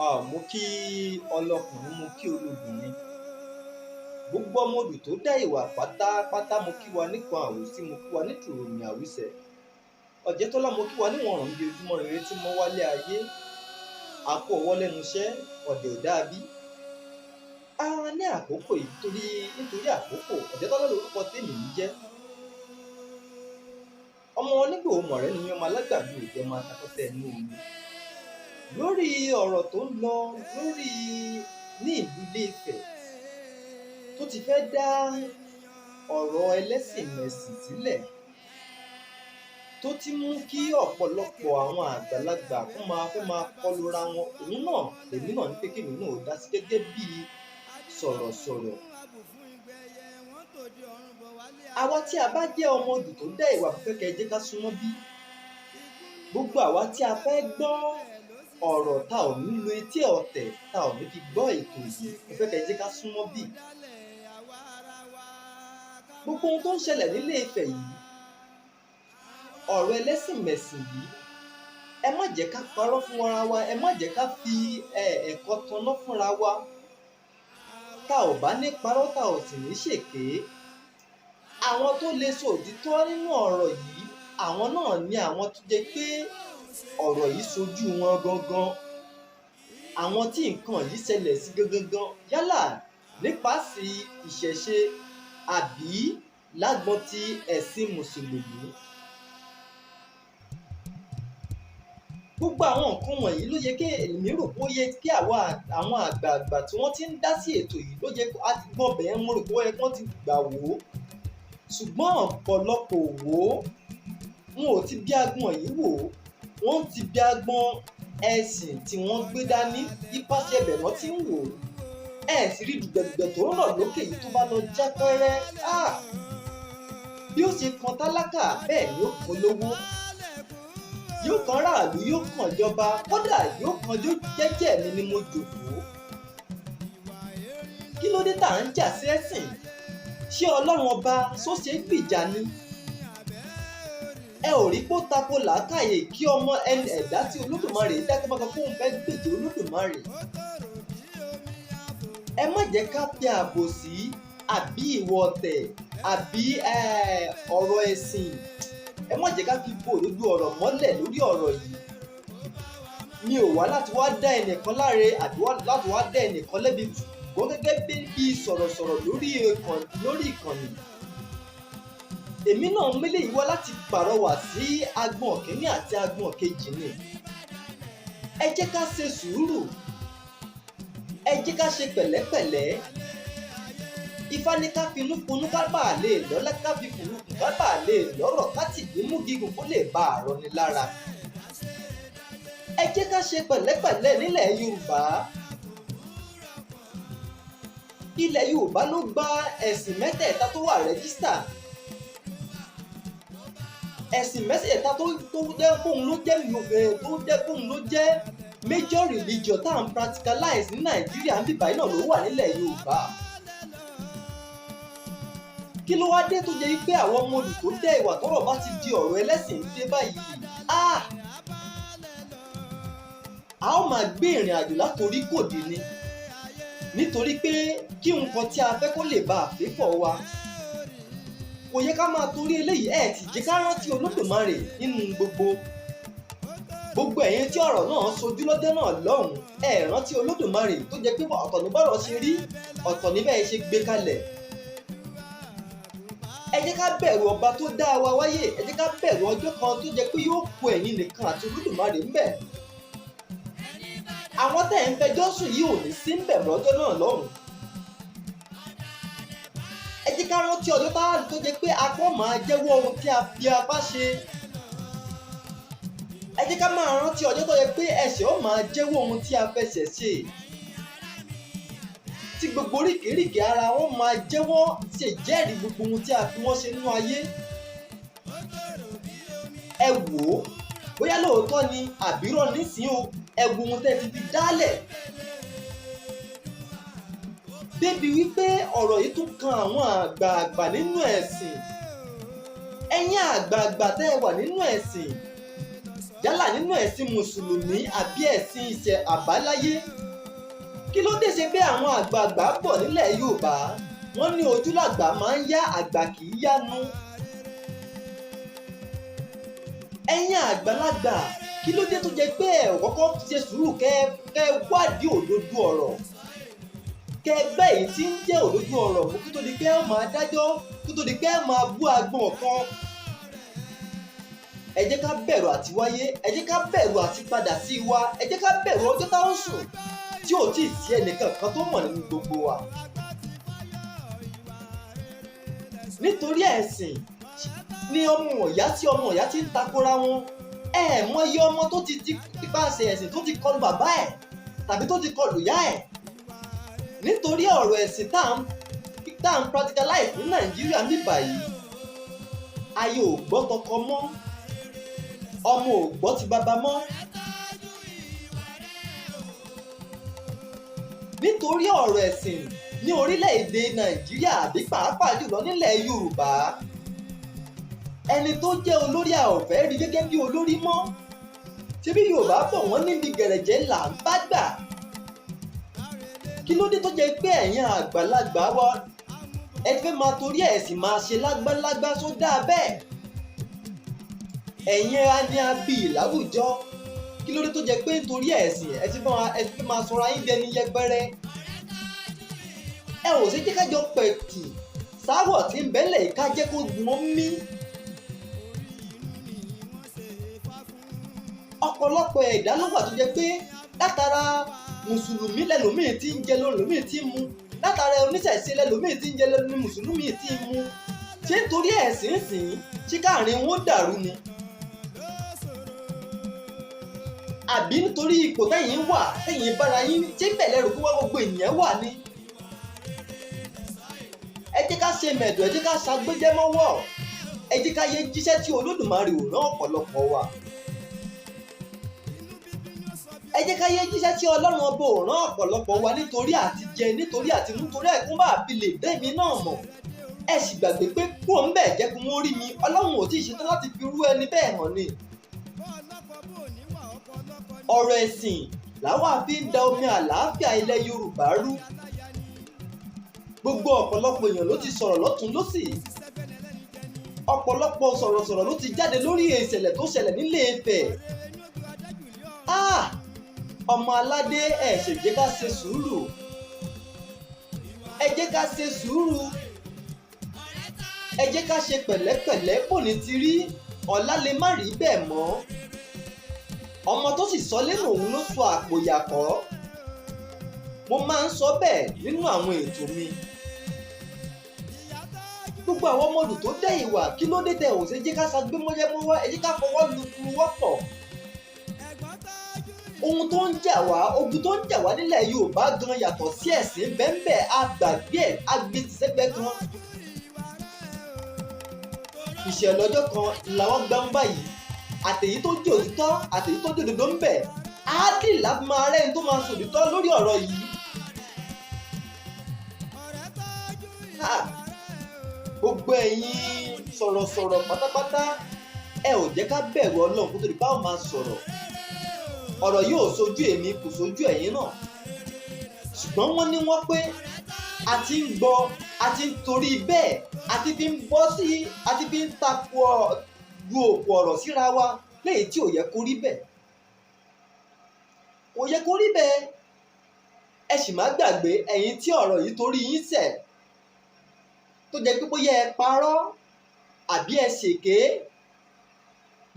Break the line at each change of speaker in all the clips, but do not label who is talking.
Mo kí ọlọ́kùnrin, mo kí olóbìnrin, gbogbo ọmọ odù tó dá ìwà pátápátá, mo kí wa níkan àwòsí, mo kí wa nítùròyìn àwísẹ̀. Ọ̀jẹ̀tọ́lá, mo kí wa níwọ̀nràn bí ojúmọ́ rere tí mọ́ wálé ayé. A kú ọwọ́ lẹ́nu iṣẹ́, ọ̀dẹ̀ ò dábí. Ní àkókò yìí nítorí àkókò, Ọ̀jẹ̀tọ́lá lorúkọ tèmi ń jẹ́. Ọmọ onígbò mọ̀rẹ́ ni ọmọ alágbàdo ìjẹ́ máa takọ́tẹ́ inú omi. Lórí ọ̀rọ̀ tó ń lọ ní ìlú Ilé-Ifẹ̀ tó ti fẹ́ dá ọ̀rọ̀ ẹlẹ́sìn-mẹ̀sìn sílẹ̀, tó ti mú kí ọ̀pọ̀lọpọ̀ àwọn àgbàlagbà fẹ́ máa kọlura wọn, òun náà lèmi náà ní pé kémi náà dá sí gẹ́gẹ́ bí sọ̀rọ̀sọ̀rọ̀. Àwa tí a bá jẹ́ ọmọ odù tó dá ìwà kẹ́kẹ́ jẹ́ ká súnmọ́ bí. Gbogbo àwa tí a fẹ́ gbọ́ ọ̀rọ̀ tá ò ní lo etí ọ̀tẹ̀ tá ò ní fi gbọ́ ètò yìí, mo fẹ́ kẹ́ jẹ́ ká súnmọ́ bí. Gbogbo ohun tó ń ṣẹlẹ̀ nílé Ifẹ̀ yìí, ọ̀rọ̀ ẹlẹ́sìn-mẹ̀sìn yìí, ẹ má jẹ́ ká parọ́ fún ara wa, ẹ má jẹ́ ká fi ẹ̀kọ́ tanná fúnra wa. Tá ò bá ní parọ́, tá ò sì ní ṣèké. Àwọn tó lè sọ òtítọ́ nínú ọ̀rọ̀ yìí, àwọn náà ni àwọn tó jẹ́ pé ọ̀rọ̀ yìí sojú wọn gangan. Àwọn tí nǹkan yìí ṣẹlẹ̀ sí gangan, yálà nípasẹ̀ ìṣẹ̀ṣe àbí lágbọn ti ẹ̀sìn mùsùlùmí. Gbogbo àwọn nǹkan wọ̀nyí ló yẹ kí èmi rò pé ó yẹ kí àwọn àgbààgbà tí wọ́n ti ń dá sí ètò yìí ló yẹ kó a ti gbọ́n bẹ̀ẹ́, mo rò pé ó yẹ kí wọ́n ti gbà wò ó. Ṣùgbọ́n ọ̀pọ̀lọpọ̀ wò ó, wọn ò ti bí agbọ̀n yìí wò ó, wọ́n ti bí agbọ̀n ẹ̀sìn tí wọ́n gbé dání, ipasẹ̀ ẹbẹ̀ wọ́n ti ń wò ó. Ẹ sì rí dùgbẹ̀dùgbẹ̀ tó ń rọ̀ lókè yìí tó bá lọ já pẹ́rẹ́. Bí ó ṣe kan tálákà bẹ́ẹ̀ ni ó kan lówó. Yóò kan ráàlú, yóò kan ìjọba, kódà yóò kan jẹ́jẹ́ mi ni mo jòkó. Kí ló dé tá à ń jà sí ẹ̀sìn? Ṣé Ọlọ́run ọba sóṣe gbìjà ni? Ẹ ò rí pé ó tako làákàyè kí ọmọ ẹ̀dá tí Olódùmarè dá tó bá sọ fóun fẹ́ gbèjà Olódùmarè. Ẹ má jẹ́ ká fi àbòsí àbí ìwọ ọ̀tẹ̀ àbí ọ̀rọ̀ ẹ̀sìn, ẹ má jẹ́ ká fi bo òdodo ọ̀rọ̀ mọ́lẹ̀ lórí ọ̀rọ̀ yìí. Mi ò wá láti wá dá ẹnìkan láre àbí láti wá dá ẹnìkan lẹ́bi, ṣùgbọ́n gẹ́gẹ́ bí sọ̀rọ̀sọ̀rọ̀ lórí ìkànnì. Èmi náà mélèé yìí wá láti pàrọwà sí agbọ̀n kìíní àti agbọ̀n kejì ni. Ẹ jẹ́ ká ṣe sùúrù, ẹ jẹ́ ká ṣe pẹ̀lẹ́pẹ̀lẹ́. Ifá ní ká finú kunú ká bàa lè lọ́lá, ká fi kùnúkùn ká bàa lè lọ́rọ̀, ká tì gbé mú gígùn kó lè bá àrọ́ ni lára. Ẹ jẹ́ ká ṣe pẹ̀lẹ́pẹ̀lẹ́ nílẹ̀ Yorùbá. Ilẹ̀ Yorùbá ló gba ẹ̀sìn mẹ́tẹ̀ẹ̀ta tó wà rẹ́gísítà. Ẹ̀sìn mẹ́tẹ̀ẹ̀ta tó jẹ́ kóun ló jẹ́ major religion tá à ń practicalize ní Nàìjíríà ń bíbáyìí náà ló wà nílẹ̀ Yorùbá. Kí ló wá dé tó jẹ́ pé àwọn ọmọ odù tó dẹ́ ìwà tọ́rọ̀ bá ti di ọ̀rọ̀ ẹlẹ́sìn dé báyìí? A ó máa gbé ìrìn àjò látorí kòdì ni, nítorí pé kí nǹkan tí a fẹ́ kó lè bá àfẹ́fọ́ wa. Kò yẹ ká máa torí eléyìí ti jẹ́ ká rántí Olódùmarè nínú gbogbo ẹ̀yin tí ọ̀rọ̀ náà sojú lọ́dẹ́ náà lọ́hùn-ún. Ẹ rántí Olódùmarè tó jẹ́ pé ọ̀tọ̀ ní bọ́rọ̀ ṣe rí, ọ̀tọ̀ ní bẹ́ẹ̀ ṣe gbé kalẹ̀. Ẹ jẹ́ ká bẹ̀rù ọba tó dá wa wáyé, ẹ jẹ́ ká bẹ̀rù ọjọ́ kan tó jẹ́ pé yóò kó ẹ̀yin nìkan àti Olódùmarè ńbẹ̀. Àwọn tẹ̀ ń fẹjọ́ sùn yìí ò ní sí ńbẹ̀ lọ́jọ́ náà lọ́hùn. Ẹ jẹ́ ká rántí ọjọ́ tó jẹ́ pé apá máa jẹ́wọ́ ohun tí a fi apá ṣe. Ẹ jẹ́ ká máa rántí ọjọ́ tó jẹ́ pé ẹsẹ̀ ó máa jẹ́wọ́ ohun tí a fẹsẹ̀ ṣe. Tí gbogbo oríkèéríkèé ara wọn máa jẹ́wọ́ ṣèjẹ́rìí gbogbo ohun tí a fi wọ́n ṣe nínú ayé. Ẹ wò ó, bóyá lóòótọ́ ni àbírọ̀ nísìnyí o, ẹ wo ohun tẹ́ fi dálẹ̀. Débi wípé ọ̀rọ̀ yìí tún kan àwọn àgbààgbà nínú ẹ̀sìn. Ẹ̀yin àgbààgbà tẹ́ ẹ wà nínú ẹ̀sìn, yálà nínú ẹ̀sìn mùsùlùmí àbí ẹ̀sìn ìṣẹ̀ àbáláyé. Kí ló dé ṣe pé àwọn àgbààgbà bọ̀ nílẹ̀ Yorùbá wọ́n ní ojú làgbà máa ń yá, àgbà kì í yánu. Ẹ̀yin àgbàlagbà kí ló dé tó jẹ́ pé ẹ ò kọ́kọ́ ṣe sùúrù kẹ́ wádìí òdodo ọ̀rọ̀, kẹ́ gbẹ́ èyí tí ń jẹ́ òdodo ọ̀rọ̀ kó tó di pé ẹ máa dájọ́, kó tó di pé ẹ máa bú agbọ̀n kan. Ẹ jẹ́ ká bẹ̀rù àti wáyé, ẹ jẹ́ ká bẹ̀rù àti padà sí wa, ẹ jẹ́ ká bẹ̀rù ọjọ́ tá ó sùn tí ò tí ì sí ẹnìkan kan tó mọ̀ nínú gbogbo wa. Nítorí ẹ̀sìn ni ọmọ ìyá tí ń takora wọn. Ẹ mọyì ọmọ tó ti ipasẹ̀ ẹ̀sìn tó ti kọlu bàbá ẹ̀ tàbí tó ti kọlu ìyá ẹ̀. Nítorí ọ̀rọ̀ ẹ̀sìn tá à ń practicalize ní Nàìjíríà ní báyìí, ayé ò gbọ́ tọkọ mọ́, ọmọ ò gbọ́ ti bàbá mọ́. Nítorí ọ̀rọ̀ ẹ̀sìn ní orílẹ̀-èdè Nàìjíríà àbí pàápàá jùlọ nílẹ̀ Yorùbá, ẹni tó jẹ́ olórí a ò fẹ́ rí gẹ́gẹ́ bí olórí mọ́. Ṣebí Yorùbá bọ̀ wọ́n níbi gẹ̀rẹ̀jẹ̀ là ń bá gbà. Kí ló dé tó jẹ́ pé ẹ̀yin àgbàlagbà wa ẹ fẹ́ máa torí ẹ̀sìn máa ṣe lágbálágbá tó dáa bẹ́ẹ̀? Ẹ̀yin ni a bí láwùjọ. Kí ló dé tó jẹ́ pé nítorí ẹ̀sìn ẹ ti máa sọra yín dẹni yẹpẹrẹ? Ẹ ò sí jẹ́ kájọ pẹ̀tù sáwọ̀ tí ń bẹ́lẹ̀ ká jẹ́ kó gbọ́n mí. Ọ̀pọ̀lọpọ̀ ẹ̀dá ló wà tó jẹ́ pé látara mùsùlùmí lẹ́lòmíì tí ń jẹ lẹ́lòmíì tí ń mu, látara oníṣẹ̀ṣe lẹ́lòmíì tí ń jẹ lẹ́lòmíì mùsùlùmí tí ń mu. Ṣé nítorí ẹ̀sìn sìn ṣé káàrin wọn dàrú ni? Àbí nítorí ipò tẹ́yìn wà tẹ́yìn bára yín ṣé bẹ̀lẹ̀ rò pé wọ́n gbogbo ènìyàn wà ni? Ẹ jẹ́ ká ṣe mẹ̀dọ̀, ẹ jẹ́ ká ṣàgbéjẹ́ mọ́wọ́, ẹ jẹ́ ká yé jíṣẹ́ tí Olódùmarè ò rán ọ̀pọ̀lọpọ̀ wa. Ẹ jẹ́ ká yé jíṣẹ́ tí Ọlọ́run ọba ò rán ọ̀pọ̀lọpọ̀ wa nítorí àti jẹ, nítorí àti mú, torí ẹ̀kún bá fi lè dẹ́mi náà mọ̀. Ẹ sì gbàgbé pé kúrò ń bẹ̀ jẹ́ kí wọ́n rí mi, Ọlọ́run ò tí ì ṣetán láti fi rú ẹni bẹ́ẹ̀ hàn ni. Ọ̀rọ̀ ẹ̀sìn làwa fi ń da omi àlàáfíà ilẹ̀ Yorùbá rú. Gbogbo ọ̀pọ̀lọpọ̀ èèyàn ló ti sọ̀rọ̀ lọ́tùn lósì. Ọ̀pọ̀lọpọ̀ sọ̀rọ̀sọ̀rọ̀ ló ti jáde lórí ìṣẹ̀lẹ̀ tó ṣẹlẹ̀ nílé Ifẹ̀. Ọmọ aládé ẹ ṣe jẹ́ ká ṣe sùúrù. Ẹ jẹ́ ká ṣe sùúrù. Ẹ jẹ́ ká ṣe pẹ̀lẹ́pẹ̀lẹ́, kò ní ti rí ọ̀la lè má rí bẹ́ẹ̀ mọ́. Ọmọ tó sì sọ lẹ́nu òun ló sọ àpò ìyàkọ́. Mo máa ń sọ bẹ́ẹ̀ nínú àwọn ètò mi. Gbogbo àwọn ọmọdù tó dẹ́ ìwà, kí ló dé tẹ ò ṣe jẹ́ ká ṣàgbé mọ́yẹ́mọ́wá, ẹ jẹ́ ká fọwọ́ lu wọ́pọ̀. Ohun tó ń jà wá, ogun tó ń jà wá nílẹ̀ Yorùbá gan yàtọ̀ sí ẹ̀sìn bẹ́ẹ̀ àgbàgbé ẹ̀ agbésẹ́gbẹ́ kan. Ìṣẹ̀lẹ̀ ọjọ́ kan làwọn gbá ń báyìí, àtèyí tó jẹ́ òtítọ́ àtèyí tó jẹ́ òdodo ń bẹ. Á dì láti máa rẹ́ni tó máa sòdítọ́ lórí ọ̀rọ̀ yìí. Gbogbo ẹ̀yin sọ̀rọ̀sọ̀rọ̀ pátápátá, ẹ ò jẹ́ ká bẹ̀rù Ọlọ́run kó tó di bá wọn máa sọ̀rọ̀. Ọ̀rọ̀ yóò sojú èmi, kò sojú ẹ̀yin náà. Ṣùgbọ́n wọ́n ní wọ́n pé a ti ń gbọ́, a ti ń torí bẹ́ẹ̀, a ti fi ń bọ́ sí, a ti fi ń takò ju òpó ọ̀rọ̀ síra wa léyìí tí ò yẹ kó rí bẹ́ẹ̀. Kò yẹ kó rí bẹ́ẹ̀. Ẹ sì má gbàgbé ẹ̀yin tí ọ̀rọ̀ yìí torí yín ṣẹ̀, tó jẹ́ pé bóyá ẹ parọ́ àbí ẹ ṣèké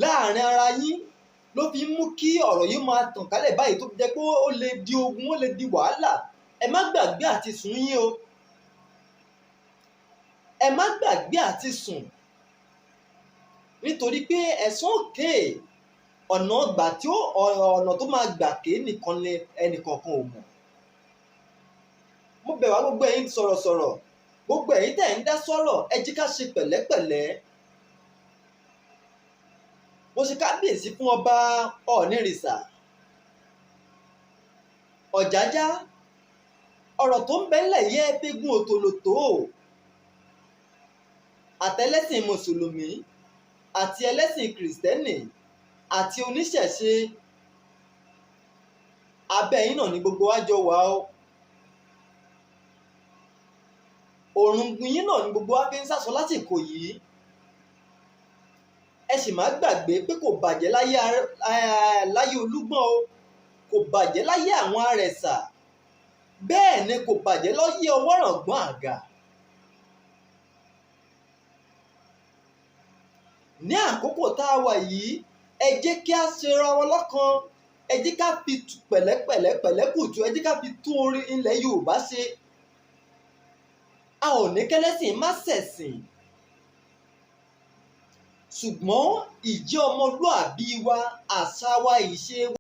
láàrin ara yín ló fi mú kí ọ̀rọ̀ yìí máa tàn kálẹ̀ báyìí tó jẹ́ pé ó lè di ogun, ó lè di wàhálà. Ẹ má gbàgbé àti sùn yín o. Ẹ má gbàgbé àti sùn. Nítorí pé ẹ̀san òkè ọ̀nà tó máa gbà ké nìkan ni ẹnìkankan ò mọ̀. Mo bẹ̀ wá gbogbo ẹ̀yin sọ̀rọ̀sọ̀rọ̀, gbogbo ẹ̀yin tẹ̀ ń dá sọ̀rọ̀, ẹ jẹ́ ká ṣe pẹ̀lẹ́pẹ̀lẹ́. Mo ṣe kábíyèsí fún ọba Ọ̀nìrìṣà Ọ̀jájá. Ọ̀rọ̀ tó ń bẹ́lẹ̀ yẹ fẹ́gùn òtòlótò. Àtẹlẹ́sìn mùsùlùmí àti ẹlẹ́sìn kìrìsìtẹ́nì àti oníṣẹ̀ṣe abẹ́ yín náà ni gbogbo wa jọ wà o. òrùngun yín náà ni gbogbo wa fi ń sásọ lásìkò yìí. ẹ sì má gbàgbé pé kò bàjẹ́ láyé Olúgbọ́n o, kò bàjẹ́ láyé àwọn Arẹ̀sà, bẹ́ẹ̀ ni kò bàjẹ́ láyé Ọwọ́ràngbọ́n Àgà. ní àkókò tá a wà yìí, ẹ jẹ́ kí a ṣera wa lọ́kan, ẹ jẹ́ ká fi pẹ̀lẹ́kùtù, ẹ jẹ́ ká fi tún orí ilẹ̀ Yorùbá ṣe. a ò ní kẹ́lẹ́sìn má ṣẹ̀sìn, ṣùgbọ́n ìjẹ́ ọmọlúàbí wa, àṣà wa, ìṣe wa